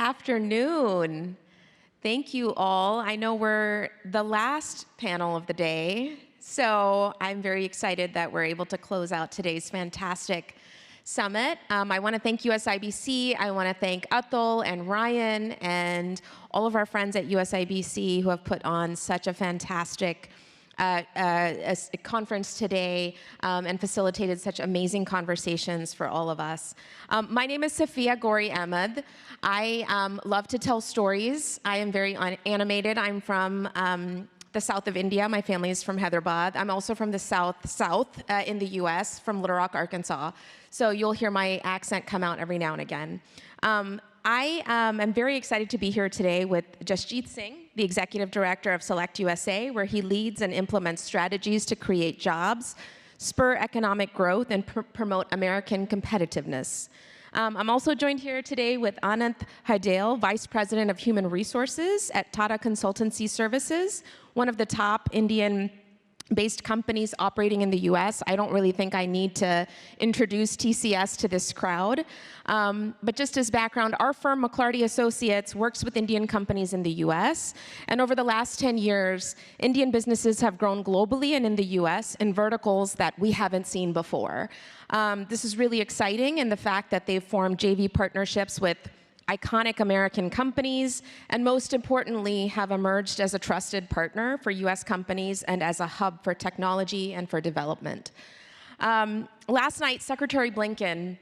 afternoon. Thank you all. I know we're the last panel of the day, so I'm very excited that we're able to close out today's fantastic summit. I want to thank USIBC. I want to thank Atul and Ryan and all of our friends at USIBC who have put on such a fantastic a conference today and facilitated such amazing conversations for all of us. My name is Safiya Ghori-Ahmad. I love to tell stories. I am very animated. I'm from the south of India. My family is from Hyderabad. I'm also from the south in the US, from Little Rock, Arkansas. So you'll hear my accent come out every now and again. I am very excited to be here today with Jasjit Singh, the Executive Director of SelectUSA, where he leads and implements strategies to create jobs, spur economic growth, and promote American competitiveness. I'm also joined here today with Anant Haidale, Vice President of Human Resources at Tata Consultancy Services, one of the top Indian-based companies operating in the US. I don't really think I need to introduce TCS to this crowd. But just as background, our firm, McLarty Associates, works with Indian companies in the US. And over the last 10 years, Indian businesses have grown globally and in the US in verticals that we haven't seen before. This is really exciting in the fact that they've formed JV partnerships with iconic American companies, and most importantly, have emerged as a trusted partner for US companies and as a hub for technology and for development. Last night, Secretary Blinken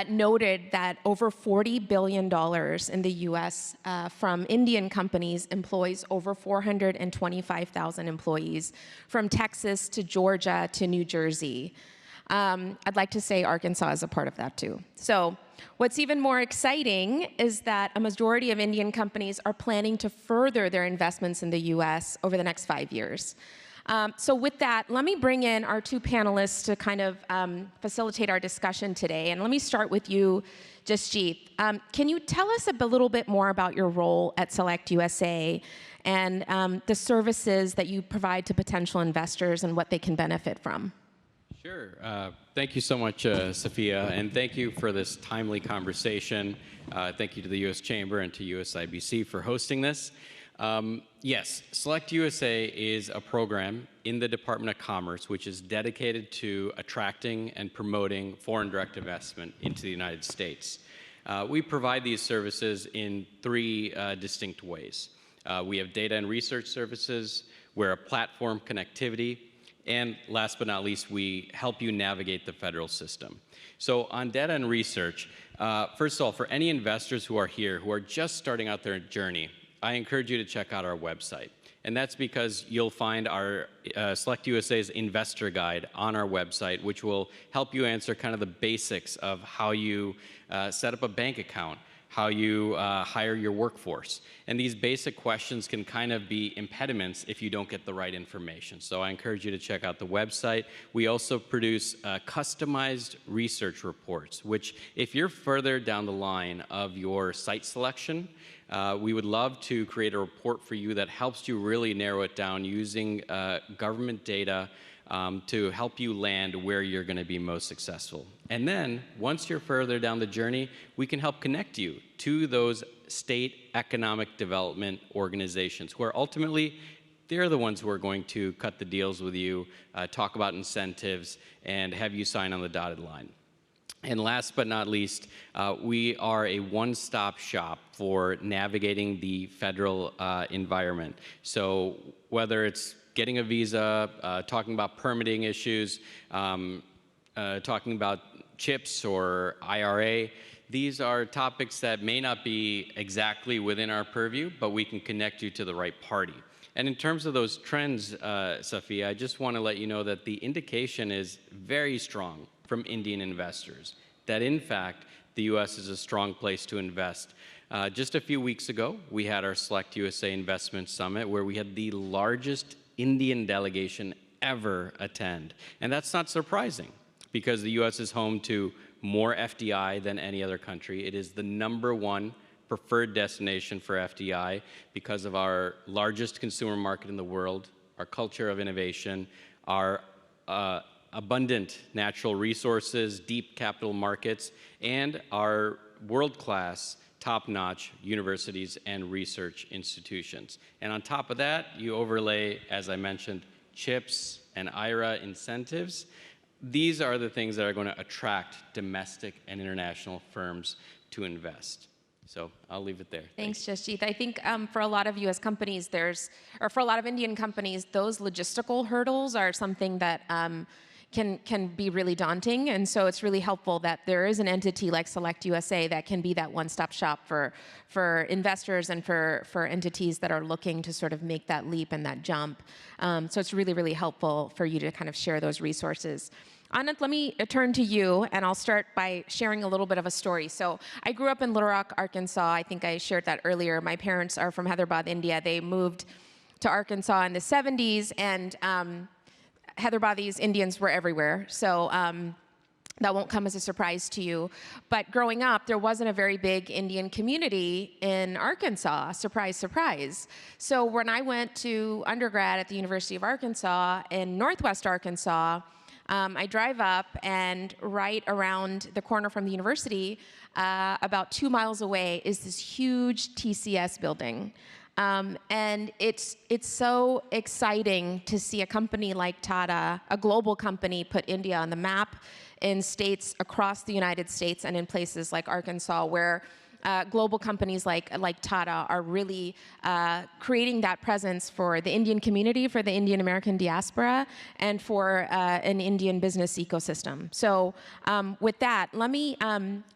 noted that over $40 billion in the US from Indian companies employs over 425,000 employees, from Texas to Georgia to New Jersey. I'd like to say Arkansas is a part of that too. So what's even more exciting is that a majority of Indian companies are planning to further their investments in the US over the next 5 years. So with that, let me bring in our two panelists to kind of facilitate our discussion today. And let me start with you, Jasjit. Can you tell us a little bit more about your role at SelectUSA and the services that you provide to potential investors and what they can benefit from? Sure. Thank you so much, Safiya, and thank you for this timely conversation. Thank you to the U.S. Chamber and to USIBC for hosting this. Yes, SelectUSA is a program in the Department of Commerce which is dedicated to attracting and promoting foreign direct investment into the United States. We provide these services in three distinct ways. We have data and research services, we're a platform connectivity, and last but not least, we help you navigate the federal system. So on data and research, first of all, for any investors who are here who are just starting out their journey, I encourage you to check out our website. And that's because you'll find our SelectUSA's investor guide on our website, which will help you answer kind of the basics of how you set up a bank account, how you hire your workforce. And these basic questions can kind of be impediments if you don't get the right information. So I encourage you to check out the website. We also produce customized research reports, which if you're further down the line of your site selection, we would love to create a report for you that helps you really narrow it down using government data to help you land where you're going to be most successful. And then, once you're further down the journey, we can help connect you to those state economic development organizations, where ultimately, they're the ones who are going to cut the deals with you, talk about incentives, and have you sign on the dotted line. And last but not least, we are a one-stop shop for navigating the federal environment. So whether it's getting a visa, talking about permitting issues, talking about CHIPS or IRA, these are topics that may not be exactly within our purview, but we can connect you to the right party. And in terms of those trends, Safiya, I just want to let you know that the indication is very strong from Indian investors, that in fact, the US is a strong place to invest. Just a few weeks ago, we had our SelectUSA Investment Summit, where we had the largest Indian delegation ever attend. And that's not surprising, because the US is home to more FDI than any other country. It is the #1 preferred destination for FDI because of our largest consumer market in the world, our culture of innovation, our abundant natural resources, deep capital markets, and our world-class top-notch universities and research institutions. And on top of that, you overlay, as I mentioned, CHIPS and IRA incentives. These are the things that are going to attract domestic and international firms to invest. So I'll leave it there. Thanks, Jasjit. I think for a lot of U.S. companies, or for a lot of Indian companies, those logistical hurdles are something that can be really daunting. And so it's really helpful that there is an entity like SelectUSA that can be that one-stop shop for investors and for entities that are looking to sort of make that leap and that jump. So it's really, really helpful for you to kind of share those resources. Anant, let me turn to you, and I'll start by sharing a little bit of a story. So I grew up in Little Rock, Arkansas. I think I shared that earlier. My parents are from Hyderabad, India. They moved to Arkansas in the 70s, and Hyderabadis, Indians were everywhere. So that won't come as a surprise to you. But growing up, there wasn't a very big Indian community in Arkansas. Surprise, surprise. So when I went to undergrad at the University of Arkansas in Northwest Arkansas, I drive up, and right around the corner from the university, about 2 miles away, is this huge TCS building. And it's so exciting to see a company like Tata, a global company, put India on the map in states across the United States and in places like Arkansas, where global companies like Tata are really creating that presence for the Indian community, for the Indian American diaspora, and for an Indian business ecosystem. So with that, let me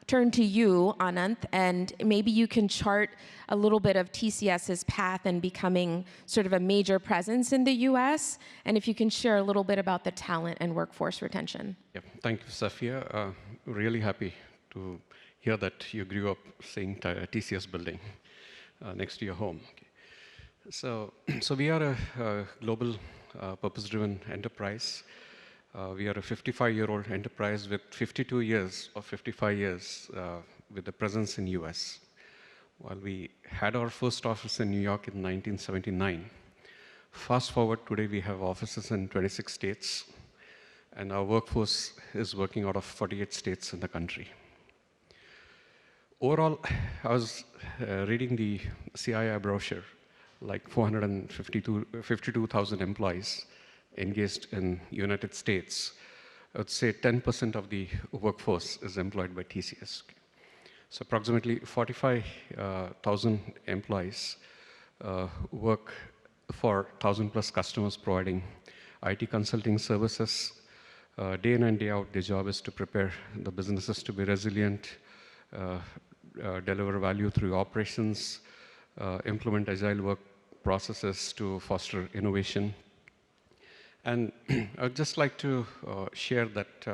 turn to you, Anant, and maybe you can chart a little bit of TCS's path in becoming sort of a major presence in the US, and if you can share a little bit about the talent and workforce retention. Yeah, thank you, Safiya. Really happy to hear that you grew up seeing TCS building next to your home. Okay. So we are a global purpose-driven enterprise. We are a 55-year-old enterprise with 52 years or 55 years with a presence in US. While we had our first office in New York in 1979, fast forward today we have offices in 26 states, and our workforce is working out of 48 states in the country. Overall, I was reading the CII brochure, like 452,000 employees engaged in United States. I would say 10% of the workforce is employed by TCS. So approximately 45,000 employees work for 1,000 plus customers providing IT consulting services. Day in and day out, their job is to prepare the businesses to be resilient, deliver value through operations, implement agile work processes to foster innovation. And I'd just like to share that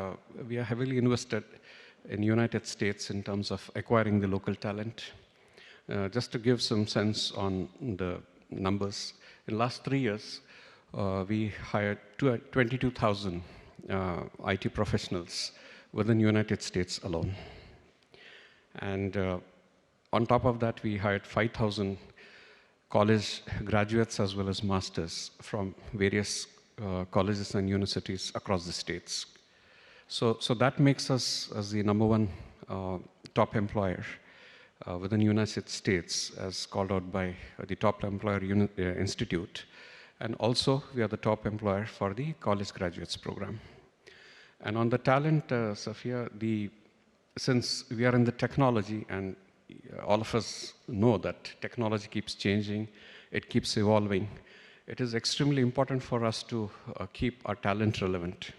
we are heavily invested in United States in terms of acquiring the local talent. Just to give some sense on the numbers, in the last 3 years, we hired 22,000 IT professionals within United States alone. And on top of that, we hired 5,000 college graduates as well as masters from various colleges and universities across the states. So that makes us as the #1 top employer within the United States, as called out by the Top Employer Institute. And also, we are the top employer for the college graduates program. And on the talent, Safiya, since we are in the technology, and all of us know that technology keeps changing, it keeps evolving, it is extremely important for us to keep our talent relevant.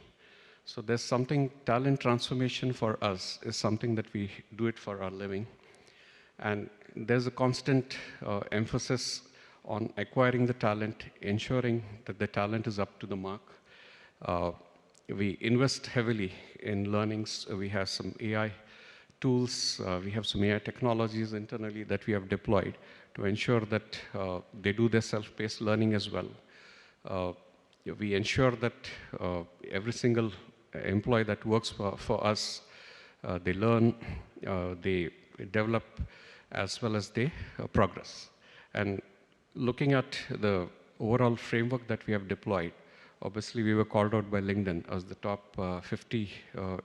So there's something, talent transformation for us is something that we do it for our living. And there's a constant emphasis on acquiring the talent, ensuring that the talent is up to the mark. We invest heavily in learnings. We have some AI tools. We have some AI technologies internally that we have deployed to ensure that they do their self-paced learning as well. We ensure that every single employee that works for us, they learn, they develop, as well as they progress. And looking at the overall framework that we have deployed, obviously we were called out by LinkedIn as the top 50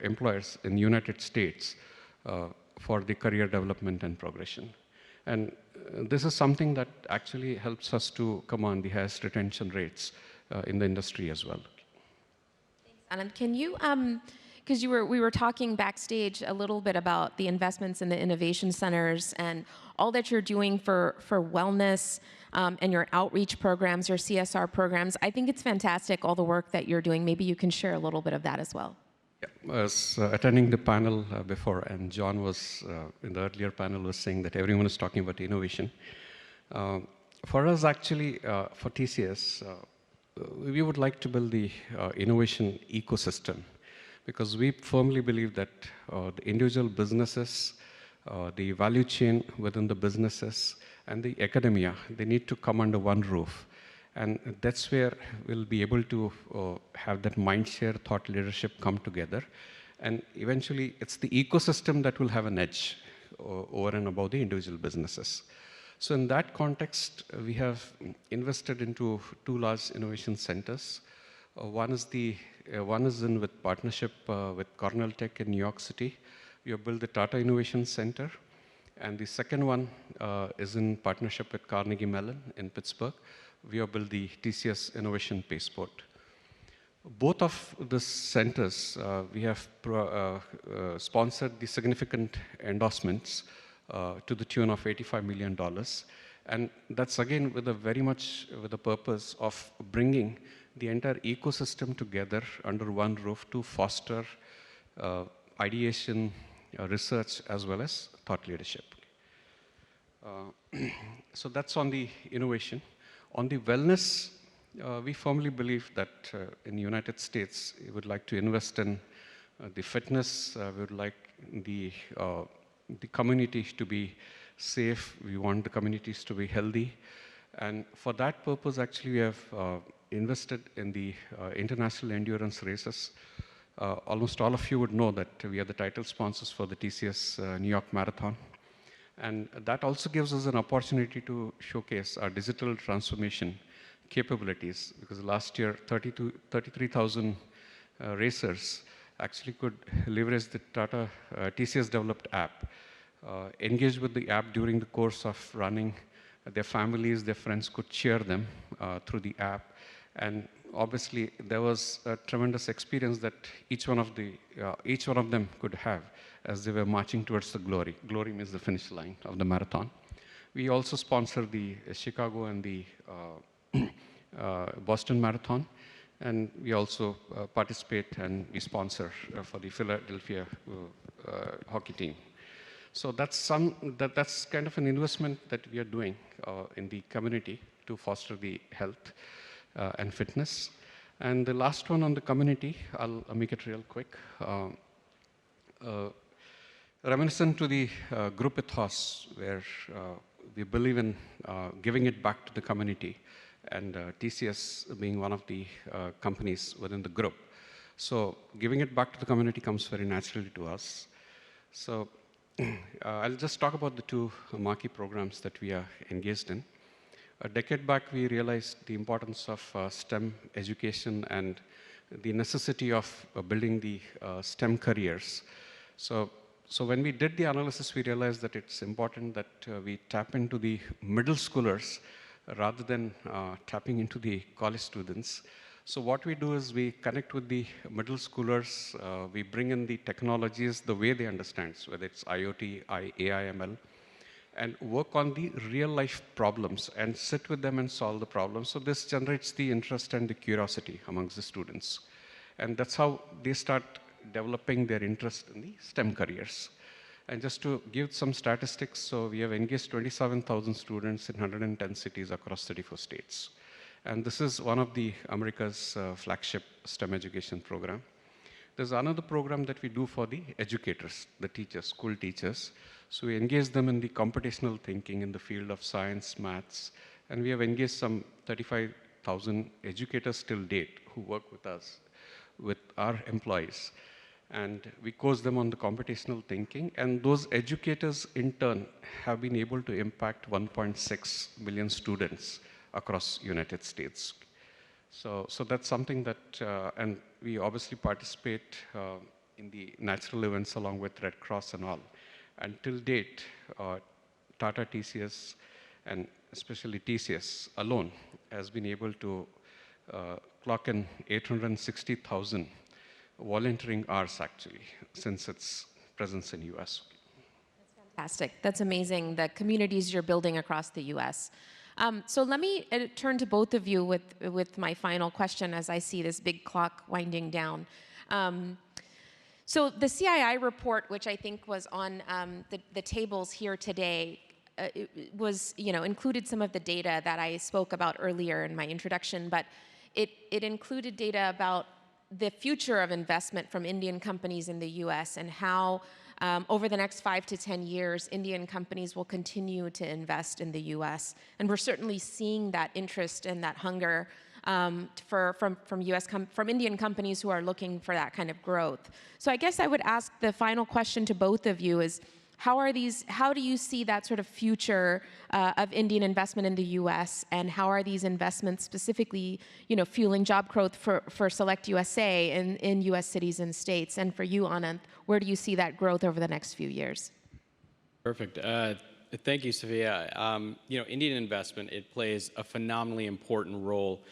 employers in the United States for the career development and progression. And this is something that actually helps us to command the highest retention rates in the industry as well. Anand, can you, because we were talking backstage a little bit about the investments in the innovation centers and all that you're doing for wellness and your outreach programs, your CSR programs. I think it's fantastic, all the work that you're doing. Maybe you can share a little bit of that as well. Yeah, I was attending the panel before, and John was, in the earlier panel, was saying that everyone is talking about innovation. For us, actually, for TCS, we would like to build the innovation ecosystem, because we firmly believe that the individual businesses, the value chain within the businesses, and the academia, they need to come under one roof. And that's where we'll be able to have that mind share, thought leadership come together. And eventually, it's the ecosystem that will have an edge over and above the individual businesses. So in that context, we have invested into 2 large innovation centers. One is in with partnership with Cornell Tech in New York City. We have built the Tata Innovation Center. And the second one is in partnership with Carnegie Mellon in Pittsburgh. We have built the TCS Innovation Passport. Both of the centers, we have sponsored the significant endorsements to the tune of $85 million. And that's again with very much with the purpose of bringing the entire ecosystem together under one roof to foster ideation, research, as well as thought leadership. So that's on the innovation. On the wellness, we firmly believe that in the United States, we would like to invest in the fitness. We would like the community to be safe. We want the communities to be healthy. And for that purpose, actually, we have invested in the international endurance races. Almost all of you would know that we are the title sponsors for the TCS New York Marathon. And that also gives us an opportunity to showcase our digital transformation capabilities, because last year, 33,000 racers actually could leverage the Tata TCS developed app, engage with the app during the course of running. Their families, their friends could cheer them through the app. And obviously, there was a tremendous experience that each one of them could have as they were marching towards the glory. Glory means the finish line of the marathon. We also sponsor the Chicago and the Boston Marathon. And we also participate and we sponsor for the Philadelphia hockey team. So that's kind of an investment that we are doing in the community to foster the health and fitness. And the last one on the community, I'll make it real quick. Reminiscent to the group ethos, where we believe in giving it back to the community, and TCS being one of the companies within the group. So giving it back to the community comes very naturally to us. So I'll just talk about the 2 marquee programs that we are engaged in. A decade back, we realized the importance of STEM education and the necessity of building the STEM careers. So when we did the analysis, we realized that it's important that we tap into the middle schoolers rather than tapping into the college students. So what we do is we connect with the middle schoolers, we bring in the technologies the way they understand, whether it's IoT, AI, ML, and work on the real life problems and sit with them and solve the problems. So this generates the interest and the curiosity amongst the students. And that's how they start developing their interest in the STEM careers. And just to give some statistics, so we have engaged 27,000 students in 110 cities across 34 states. And this is one of the America's flagship STEM education program. There's another program that we do for the educators, the teachers, school teachers. So we engage them in the computational thinking in the field of science, maths, and we have engaged some 35,000 educators till date who work with us, with our employees. And we coach them on the computational thinking, and those educators in turn have been able to impact 1.6 million students across United States. So that's something that, and we obviously participate in the natural events along with Red Cross and all. And till date, Tata, TCS, and especially TCS alone has been able to clock in 860,000 volunteering hours actually since its presence in US. Fantastic. That's amazing, the communities you're building across the U.S. So let me turn to both of you with my final question as I see this big clock winding down. So the CII report, which I think was on the tables here today, it was, included some of the data that I spoke about earlier in my introduction, but it included data about the future of investment from Indian companies in the U.S. and how over the next 5 to 10 years, Indian companies will continue to invest in the U.S. And we're certainly seeing that interest and that hunger from Indian companies who are looking for that kind of growth. So I guess I would ask the final question to both of you is, how do you see that sort of future of Indian investment in the U.S. and how are these investments specifically, fueling job growth for SelectUSA in U.S. cities and states? And for you, Anant, where do you see that growth over the next few years? Perfect. Thank you, Safiya. Indian investment, it plays a phenomenally important role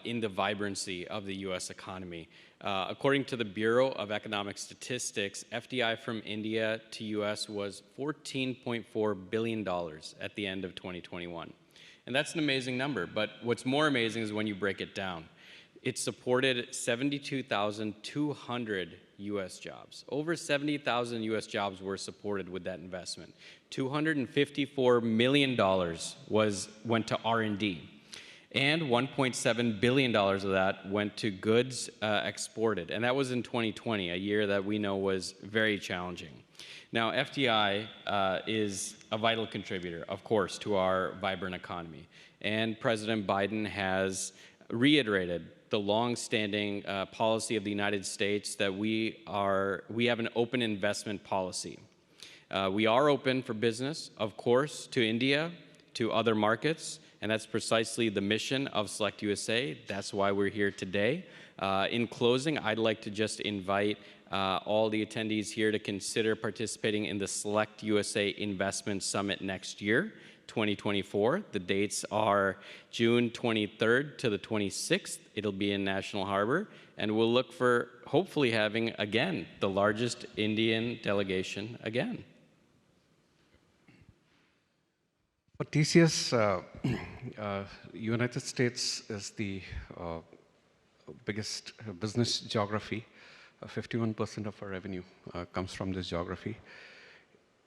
in the vibrancy of the U.S. economy. According to the Bureau of Economic Statistics, FDI from India to U.S. was $14.4 billion at the end of 2021. And that's an amazing number, but what's more amazing is when you break it down. It supported 72,200 U.S. jobs. Over 70,000 U.S. jobs were supported with that investment. $254 million went to R&D. And $1.7 billion of that went to goods exported. And that was in 2020, a year that we know was very challenging. Now, FDI is a vital contributor, of course, to our vibrant economy. And President Biden has reiterated the long-standing policy of the United States that we have an open investment policy. We are open for business, of course, to India, to other markets, and that's precisely the mission of SelectUSA. That's why we're here today. In closing, I'd like to just invite all the attendees here to consider participating in the SelectUSA Investment Summit next year, 2024. The dates are June 23rd to the 26th. It'll be in National Harbor, and we'll look for hopefully having, again, the largest Indian delegation again. For TCS, United States is the biggest business geography. 51% of our revenue comes from this geography.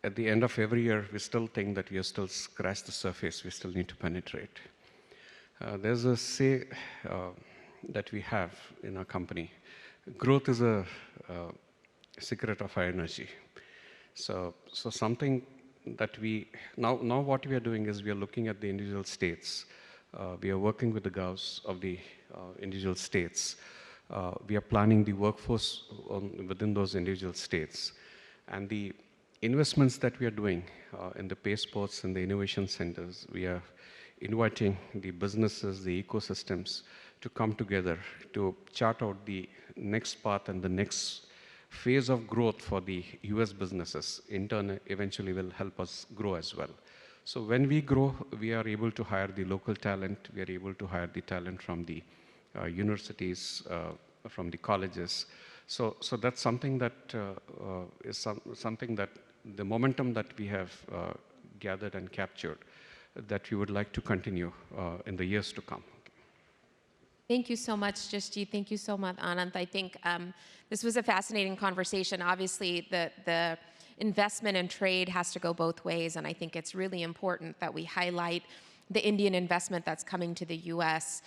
At the end of every year, we still think that we have still scratched the surface. We still need to penetrate. There's a say that we have in our company. Growth is a secret of our energy. So something that now what we are doing is we are looking at the individual states. We are working with the govs of the individual states. We are planning the workforce within those individual states. And the investments that we are doing in the pay sports and the innovation centers, we are inviting the businesses, the ecosystems to come together to chart out the next path and the next phase of growth for the US businesses. In turn, eventually will help us grow as well. So when we grow, we are able to hire the local talent. We are able to hire the talent from the universities, from the colleges. So that's something that is something that the momentum that we have gathered and captured that we would like to continue in the years to come. Thank you so much, Jasjit. Thank you so much, Anant. I think this was a fascinating conversation. Obviously, the investment and trade has to go both ways, and I think it's really important that we highlight the Indian investment that's coming to the U.S.,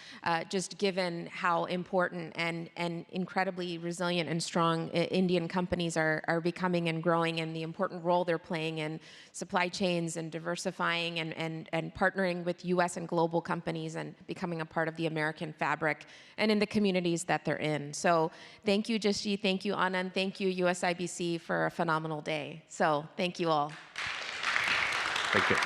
just given how important and incredibly resilient and strong Indian companies are becoming and growing, and the important role they're playing in supply chains and diversifying and partnering with U.S. and global companies and becoming a part of the American fabric and in the communities that they're in. So thank you, Jasjit. Thank you, Anand. Thank you, USIBC, for a phenomenal day. So thank you all. Thank you.